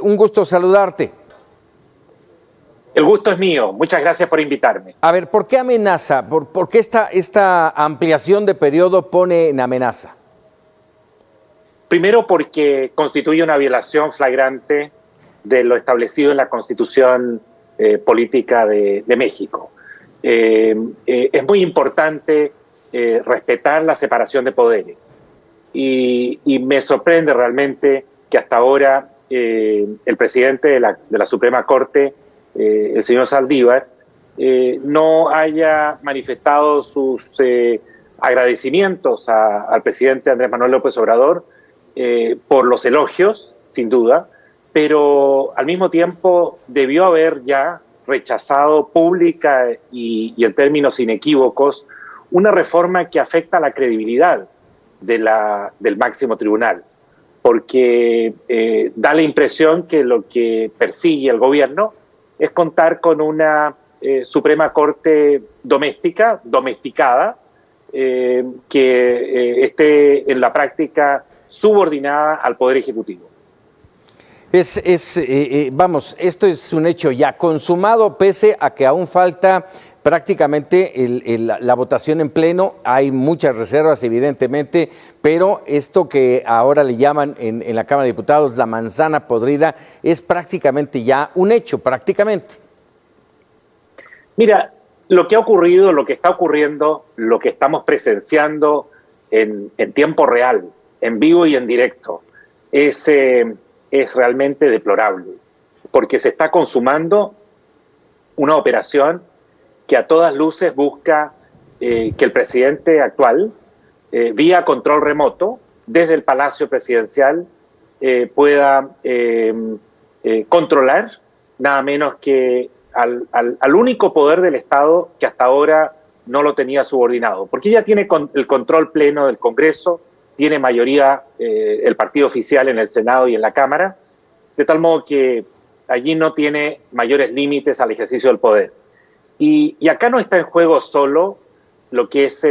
Un gusto saludarte. El gusto es mío. Muchas gracias por invitarme. A ver, ¿por qué amenaza? ¿Por qué esta ampliación de periodo pone en amenaza? Primero porque constituye una violación flagrante de lo establecido en la Constitución Política de México. Es muy importante respetar la separación de poderes. Y me sorprende realmente que hasta ahora el presidente de la Suprema Corte, el señor Saldívar, no haya manifestado sus agradecimientos al presidente Andrés Manuel López Obrador por los elogios, sin duda, pero al mismo tiempo debió haber ya rechazado pública y en términos inequívocos una reforma que afecta a la credibilidad del máximo tribunal, porque da la impresión que lo que persigue el gobierno es contar con una Suprema Corte domesticada, que esté en la práctica subordinada al Poder Ejecutivo. Vamos, esto es un hecho ya consumado, pese a que aún falta prácticamente la votación en pleno. Hay muchas reservas, evidentemente, pero esto que ahora le llaman en la Cámara de Diputados la manzana podrida es prácticamente ya un hecho, prácticamente. Mira, lo que ha ocurrido, lo que está ocurriendo, lo que estamos presenciando en tiempo real, en vivo y en directo, es realmente deplorable, porque se está consumando una operación que a todas luces busca que el presidente actual, vía control remoto, desde el Palacio Presidencial, pueda controlar nada menos que al único poder del Estado que hasta ahora no lo tenía subordinado, porque ya tiene el control pleno del Congreso, tiene mayoría el partido oficial en el Senado y en la Cámara, de tal modo que allí no tiene mayores límites al ejercicio del poder. Y acá no está en juego solo lo que es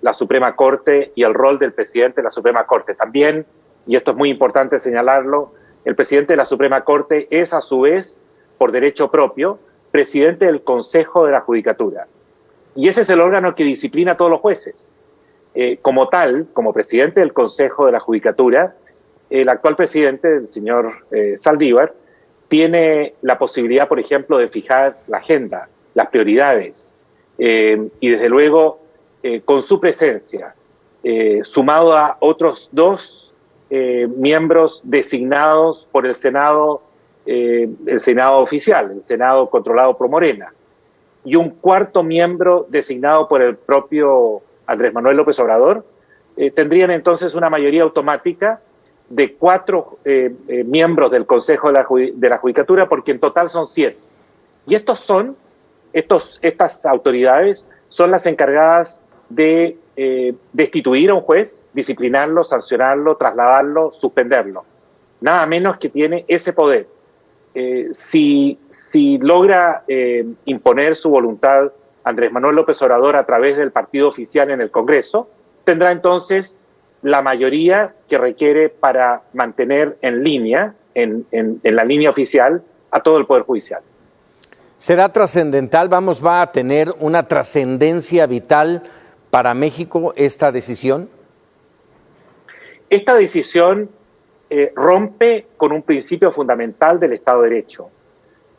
la Suprema Corte y el rol del presidente de la Suprema Corte. También, y esto es muy importante señalarlo, el presidente de la Suprema Corte es a su vez, por derecho propio, presidente del Consejo de la Judicatura. Y ese es el órgano que disciplina a todos los jueces. Como tal, como presidente del Consejo de la Judicatura, el actual presidente, el señor Saldívar, tiene la posibilidad, por ejemplo, de fijar la agenda, las prioridades, y desde luego con su presencia, sumado a otros dos miembros designados por el Senado oficial, el Senado controlado por Morena, y un cuarto miembro designado por el propio Andrés Manuel López Obrador, tendrían entonces una mayoría automática de 4 miembros del Consejo de la Judicatura, porque en total son 7. Y estas autoridades son las encargadas de destituir a un juez, disciplinarlo, sancionarlo, trasladarlo, suspenderlo. Nada menos que tiene ese poder. Si logra imponer su voluntad Andrés Manuel López Obrador a través del partido oficial en el Congreso, tendrá entonces la mayoría que requiere para mantener en línea, en la línea oficial, a todo el Poder Judicial. ¿Será trascendental? ¿Va a tener una trascendencia vital para México esta decisión? Esta decisión rompe con un principio fundamental del Estado de Derecho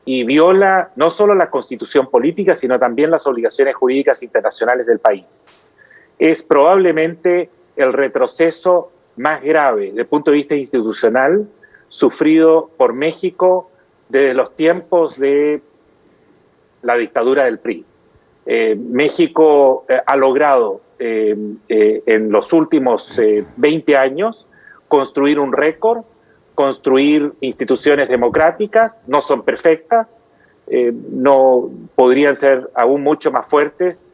y viola no solo la Constitución política, sino también las obligaciones jurídicas internacionales del país. Es probablemente el retroceso más grave desde el punto de vista institucional sufrido por México desde los tiempos de la dictadura del PRI. México ha logrado en los últimos 20 años construir un récord, construir instituciones democráticas. No son perfectas, no podrían ser aún mucho más fuertes,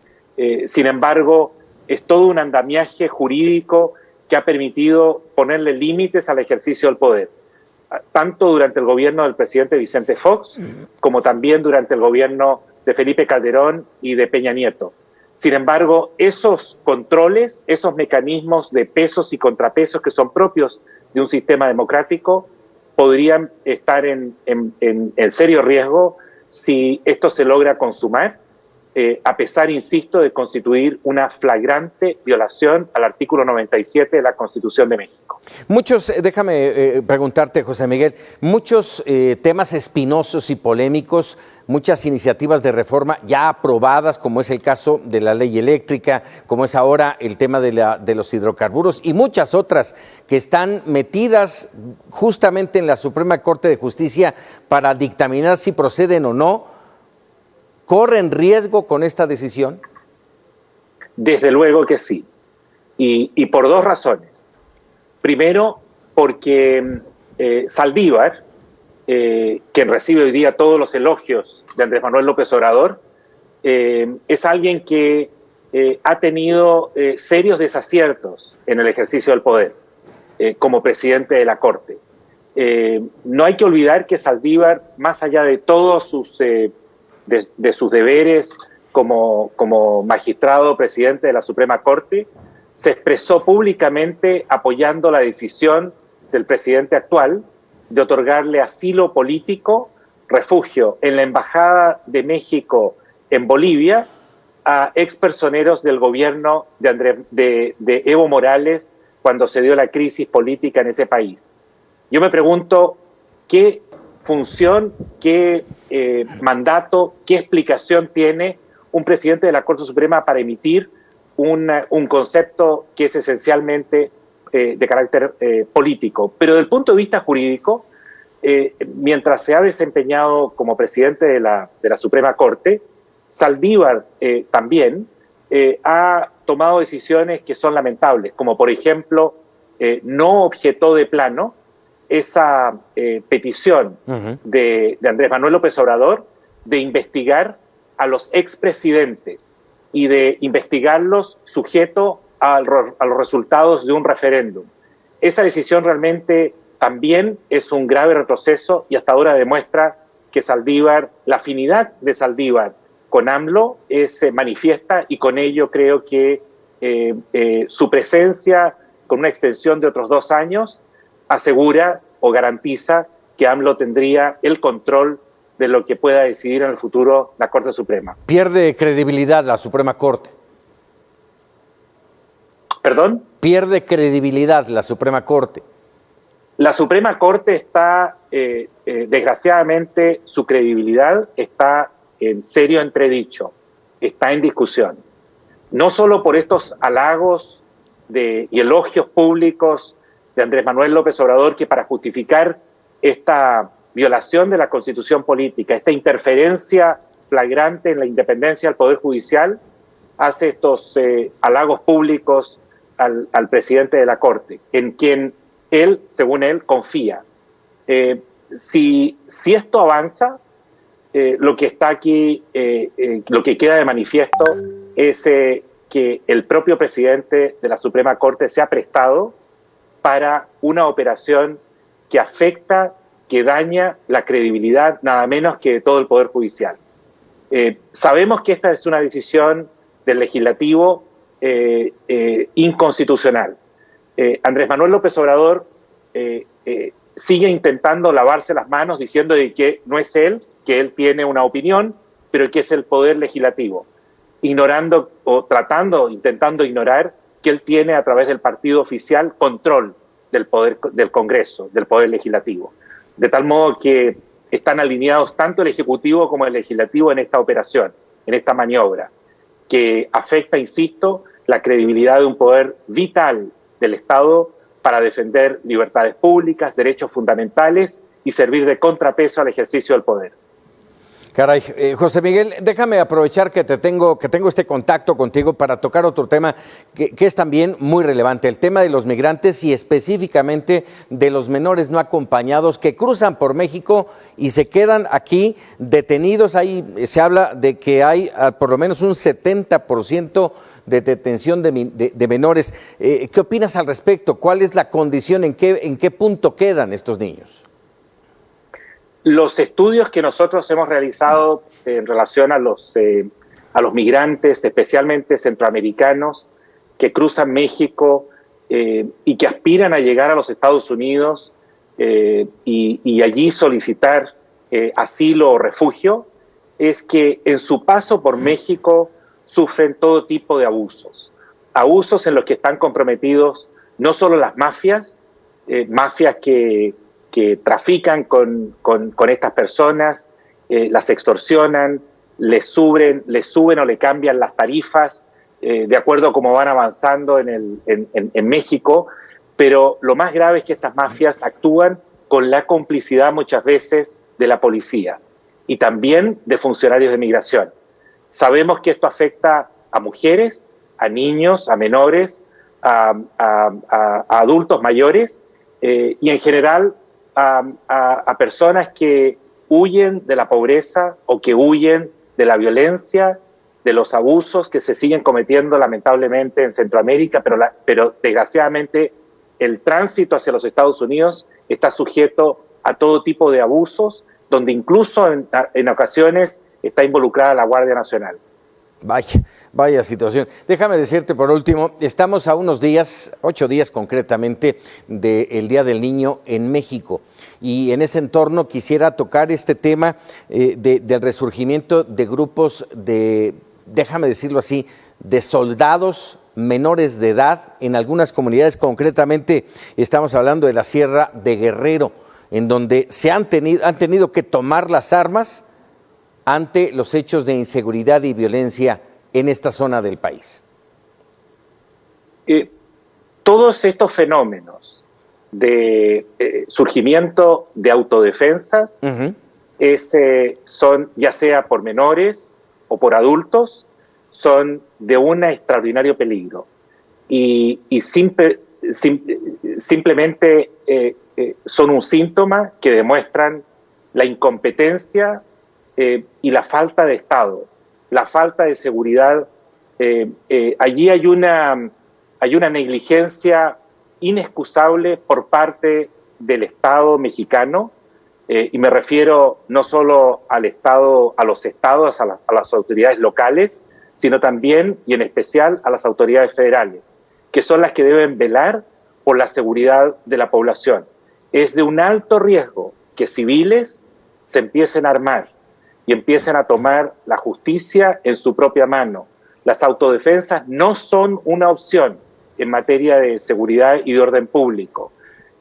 sin embargo es todo un andamiaje jurídico que ha permitido ponerle límites al ejercicio del poder, tanto durante el gobierno del presidente Vicente Fox como también durante el gobierno de Felipe Calderón y de Peña Nieto. Sin embargo, esos controles, esos mecanismos de pesos y contrapesos que son propios de un sistema democrático, podrían estar en serio riesgo si esto se logra consumar, a pesar, insisto, de constituir una flagrante violación al artículo 97 de la Constitución de México. Muchos, déjame preguntarte, José Miguel, muchos temas espinosos y polémicos, muchas iniciativas de reforma ya aprobadas, como es el caso de la ley eléctrica, como es ahora el tema de los hidrocarburos y muchas otras que están metidas justamente en la Suprema Corte de Justicia para dictaminar si proceden o no. ¿Corren riesgo con esta decisión? Desde luego que sí, y por dos razones. Primero, porque Saldívar, quien recibe hoy día todos los elogios de Andrés Manuel López Obrador, es alguien que ha tenido serios desaciertos en el ejercicio del poder como presidente de la Corte. No hay que olvidar que Saldívar, más allá de todos sus deberes como magistrado presidente de la Suprema Corte, se expresó públicamente apoyando la decisión del presidente actual de otorgarle asilo político, refugio en la Embajada de México en Bolivia a expersoneros del gobierno de Evo Morales cuando se dio la crisis política en ese país. Yo me pregunto qué función, qué mandato, qué explicación tiene un presidente de la Corte Suprema para emitir un concepto que es esencialmente de carácter político. Pero desde el punto de vista jurídico, mientras se ha desempeñado como presidente de la Suprema Corte, Saldívar también ha tomado decisiones que son lamentables, como por ejemplo no objetó de plano esa petición de Andrés Manuel López Obrador de investigar a los expresidentes y de investigarlos sujeto a los resultados de un referéndum. Esa decisión realmente también es un grave retroceso y hasta ahora demuestra que Saldívar, la afinidad de Saldívar con AMLO se manifiesta, y con ello creo que su presencia con una extensión de otros 2 años asegura o garantiza que AMLO tendría el control de lo que pueda decidir en el futuro la Corte Suprema. ¿Pierde credibilidad la Suprema Corte? ¿Perdón? ¿Pierde credibilidad la Suprema Corte? La Suprema Corte está, desgraciadamente, su credibilidad está en serio entredicho, está en discusión. No solo por estos halagos y elogios públicos de Andrés Manuel López Obrador, que para justificar esta violación de la Constitución política, esta interferencia flagrante en la independencia del Poder Judicial, hace estos halagos públicos al presidente de la Corte, en quien él, según él, confía. Si esto avanza, lo que está aquí, lo que queda de manifiesto es que el propio presidente de la Suprema Corte se ha prestado para una operación que afecta, que daña la credibilidad nada menos que de todo el Poder Judicial. Sabemos que esta es una decisión del legislativo inconstitucional. Andrés Manuel López Obrador sigue intentando lavarse las manos diciendo de que no es él, que él tiene una opinión, pero que es el Poder Legislativo, ignorando o intentando ignorar que él tiene a través del partido oficial control del poder del Congreso, del Poder Legislativo. De tal modo que están alineados tanto el Ejecutivo como el Legislativo en esta operación, en esta maniobra, que afecta, insisto, la credibilidad de un poder vital del Estado para defender libertades públicas, derechos fundamentales y servir de contrapeso al ejercicio del poder. Caray, José Miguel, déjame aprovechar que tengo este contacto contigo para tocar otro tema que es también muy relevante, el tema de los migrantes y específicamente de los menores no acompañados que cruzan por México y se quedan aquí detenidos. Ahí se habla de que hay por lo menos un 70% de detención de menores. ¿Qué opinas al respecto? ¿Cuál es la condición? ¿En qué punto quedan estos niños? Los estudios que nosotros hemos realizado en relación a los migrantes, especialmente centroamericanos, que cruzan México y que aspiran a llegar a los Estados Unidos, y allí solicitar asilo o refugio, es que en su paso por México sufren todo tipo de abusos. Abusos en los que están comprometidos no solo las mafias, mafias que trafican con estas personas, las extorsionan, les suben o le cambian las tarifas de acuerdo a cómo van avanzando en México, pero lo más grave es que estas mafias actúan con la complicidad muchas veces de la policía y también de funcionarios de migración. Sabemos que esto afecta a mujeres, a niños, a menores, a adultos mayores y en general a personas que huyen de la pobreza o que huyen de la violencia, de los abusos que se siguen cometiendo lamentablemente en Centroamérica, pero desgraciadamente el tránsito hacia los Estados Unidos está sujeto a todo tipo de abusos, donde incluso en ocasiones está involucrada la Guardia Nacional. Vaya situación. Déjame decirte por último, estamos a unos días, 8 días concretamente, del Día del Niño en México. Y en ese entorno quisiera tocar este tema del resurgimiento de grupos de, déjame decirlo así, de soldados menores de edad en algunas comunidades. Concretamente estamos hablando de la Sierra de Guerrero, en donde se han tenido que tomar las armas ante los hechos de inseguridad y violencia en esta zona del país. Todos estos fenómenos de surgimiento de autodefensas son, ya sea por menores o por adultos, son de un extraordinario peligro. Y simplemente son un síntoma que demuestran la incompetencia y la falta de Estado, la falta de seguridad. Allí hay una negligencia inexcusable por parte del Estado mexicano, y me refiero no solo al Estado, a los estados, a las autoridades locales, sino también y en especial a las autoridades federales, que son las que deben velar por la seguridad de la población. Es de un alto riesgo que civiles se empiecen a armar y empiecen a tomar la justicia en su propia mano. Las autodefensas no son una opción en materia de seguridad y de orden público.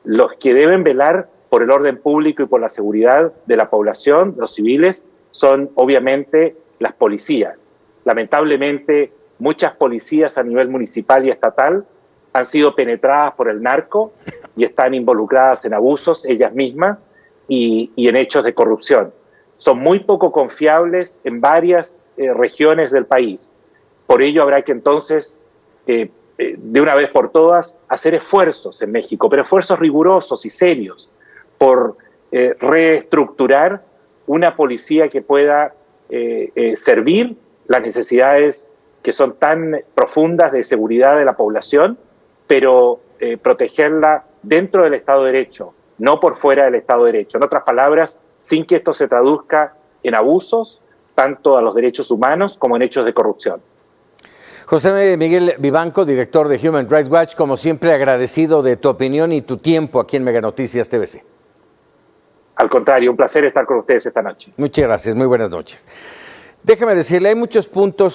Los que deben velar por el orden público y por la seguridad de la población, los civiles, son obviamente las policías. Lamentablemente, muchas policías a nivel municipal y estatal han sido penetradas por el narco y están involucradas en abusos ellas mismas y en hechos de corrupción. Son muy poco confiables en varias regiones del país. Por ello habrá que entonces, de una vez por todas, hacer esfuerzos en México, pero esfuerzos rigurosos y serios por reestructurar una policía que pueda servir las necesidades que son tan profundas de seguridad de la población, pero protegerla dentro del Estado de Derecho, no por fuera del Estado de Derecho. En otras palabras, sin que esto se traduzca en abusos, tanto a los derechos humanos como en hechos de corrupción. José Miguel Vivanco, director de Human Rights Watch, como siempre agradecido de tu opinión y tu tiempo aquí en Mega Noticias TVC. Al contrario, un placer estar con ustedes esta noche. Muchas gracias, muy buenas noches. Déjeme decirle, hay muchos puntos